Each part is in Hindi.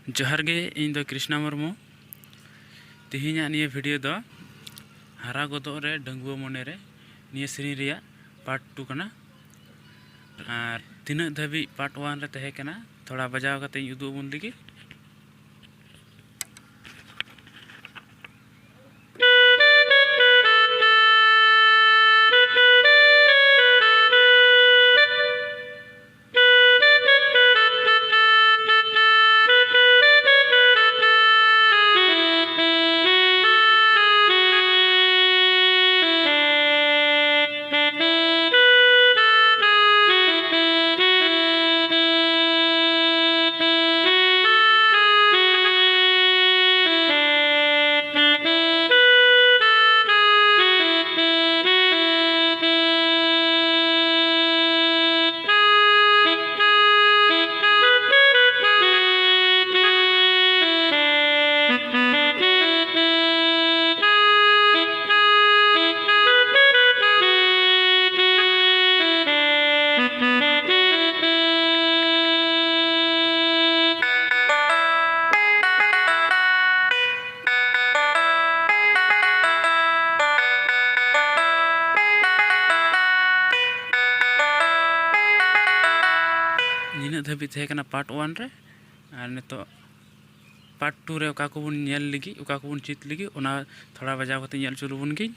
जोहार गे इन दो कृष्णा मुर्मू तिहिना निये वीडियो दो हारा गदो रे डंगुआ मने रे निये सेरी रिया पार्ट 2 कना और तीना धाबी पार्ट 1 रे तहे कना थोड़ा बजाव कते उदु बुन लगी। निना धाबी थे कना पार्ट 1 रे और नितो पार्ट 2 रे ओका को बुन नेल लगी ओका को बुन चित लगी ओना थोड़ा बजाव कते नेल चुलु बुन गी।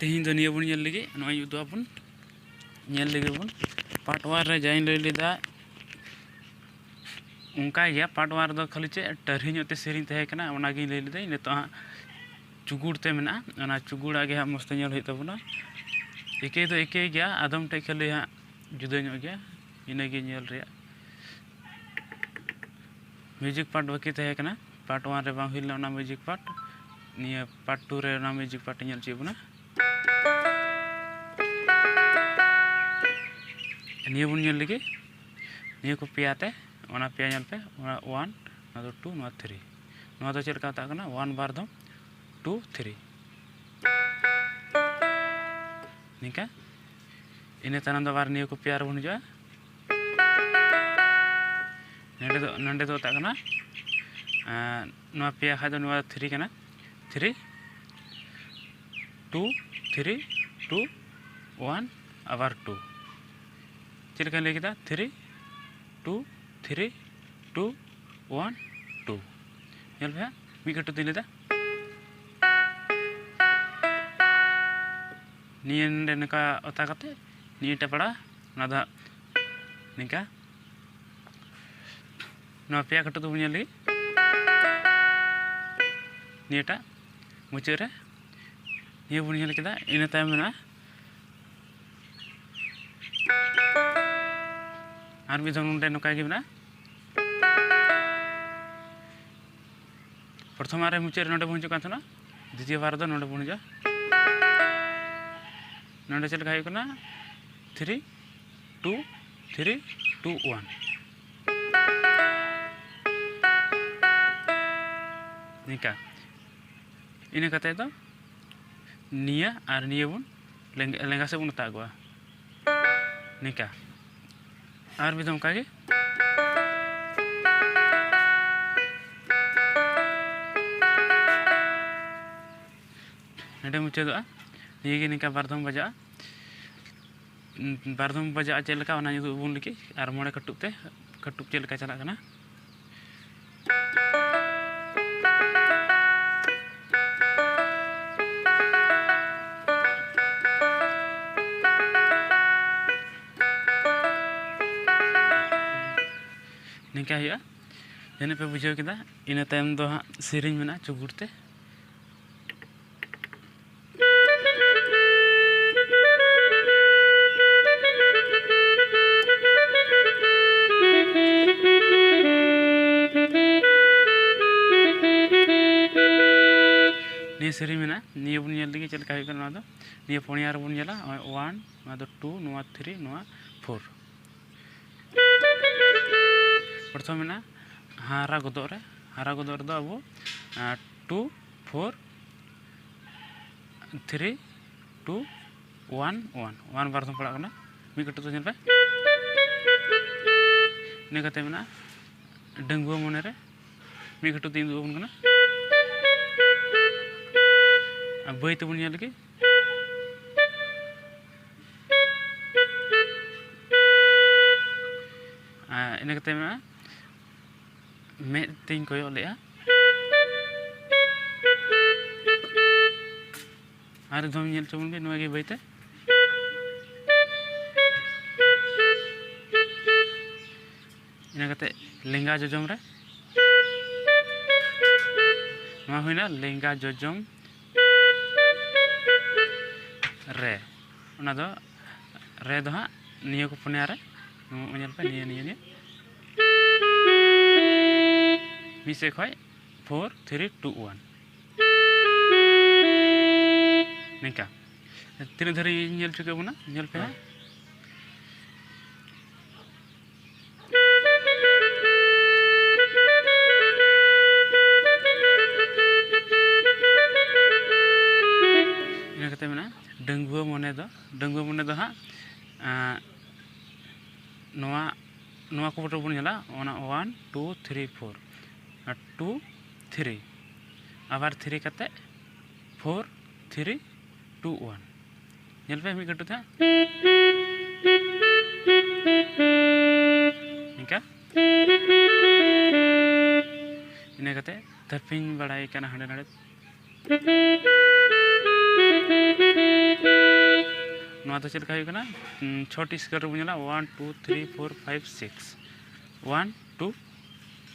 तेहिं दो निये बुन नेल लगी नय उदु बुन नेल लगी बुन पार्ट 1 रे जाइन लई लेदा उनका गया पार्ट 1 दो खाली चे टरही नते सेरिंग तहे कना ओना गी लई लेदा नितो हा चुगुड़ ते मेना ओना चुगुड़ आगे हा मस्त नेल होय तबना एके दो एके गया आदम टे खाली हा जुदा नो गया इना गे नेल रे म्यूजिक पार्ट बाकी तहे कना पार्ट 1 रे बां हिलना ओना म्यूजिक पार्ट निया पार्ट 2 रे ओना म्यूजिक पार्ट नेल चे बना निये बुन नेल लगी निये को पियाते ओना पिया नेल पे ओना 1 ना 2 ना 3 ना तो चेल का ता कना 1 बार दम 2 3 निका इने तनन दो बार निये को प्यार बुन जा नंडे दो ता कना नो पिया खा दो नो 3 कना 3 2 3 2 1 आबार 2 चेल का लेकिदा 3 2 3 2 1 2 नेल भे मी कटु दिलेदा निये नंडे नका अता कते निये टपड़ा नादा निका नो पिया कटु दो नेल नियेटा मुचे रे निये बुन नेल केदा इना तायम ना और भी धम नोंडे नोका गे मेना प्रथम आरे मुचे नोंडे बुन जका थना द्वितीय बार दो नोंडे बुन जा नोंडे चल का कना 3 2 3 2 1 निका इने कते तो निया और निये बुन लेंगा से बुन तागवा निका और भी धमका गे नडे मुचाद निये निका बारदम बजा बारदम बजा चल लगा ओना युदु बुन लगी और मोड़े कटुब ते कटुब चल लगा चला कना निका हुआ जने पे बुझाव केदा इना तायम दो हाँ सेरिंग मेना चुगुरते निये सेरिंग मेना निये बुन नेल लगी चल का हुई कना दो निये पोनिया रे बुन नेला 1 नो 2 नो 3 नो 4 प्रथम मेना हारा गदोरे दो अब 2 4 3 2 1 1 बारदम पड़ा कना मी कटु तो नेल पे ने कते मेना डंगुआ मोने रे मी कटु तीन दो बुन कना बई तबुन नेल लगी इन कते मेना में तीन कोयो लेया आर धम नेल चबुन के नोगे बईते इन कते लेंगा जोजम रे मा होइना लेंगा जोजम रे ओना दो रे दो हा नियो को पुनिया रे नेल पे निये मिसे खय 4 3 2 1 निका तीन धरी नेल चुके बुना नेल पे इन कते मेना डंगुआ मोने दो हाँ नोआ को बटो बुन नेला ओना 1 2 3 4 2 3 आबार 3 कते 4 3 2 1 नेल पे मी कटु था निका इन कते तरपिन बड़ाई कना हंडे नडे नोआ तो चल का हुई कना 6 स्क्वायर बुन नेला 1 2 3 4 5 6 1 2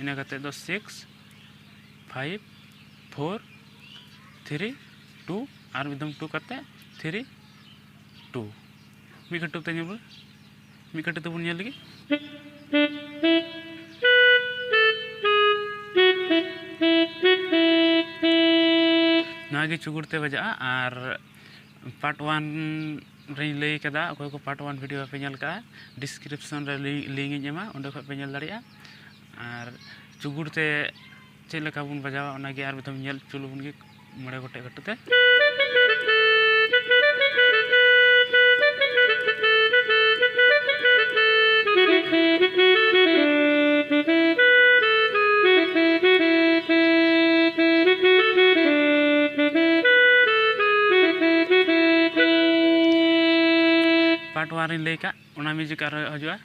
इन कते दो 6 5 4 3 2 और मिदम 2 कते 3 2 मी कटु ते नेबो मी कटु ते बुन नेल लगी नागे चुगुरते बजा और पार्ट 1 रे लई कदा अकोय को पार्ट 1 वीडियो पे नेल का डिस्क्रिप्शन रे लिंक इन एमा ओंडे खय पे नेल दाड़िया और चुगुरते चेल लका बुन बजावा ओनागे आर मिदम नेल चुलु बुन गे मडे गोटे कटते पार्ट 1 रे लेका ओना म्यूजिक आर हजुआ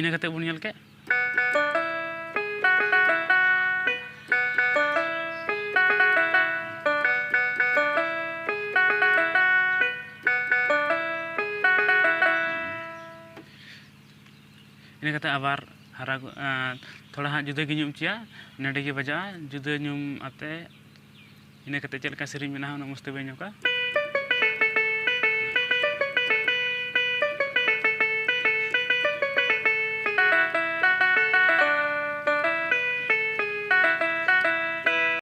इन कते बुन नेल के इन कते आबार हारा थोड़ा हाँ जुदा गे ᱧᱩᱢ चिया नडे गे बजा जुदा ᱧᱩᱢ आते इन कते चल का सेरिंग मेना ओना मस्त बे ᱧᱚᱠᱟ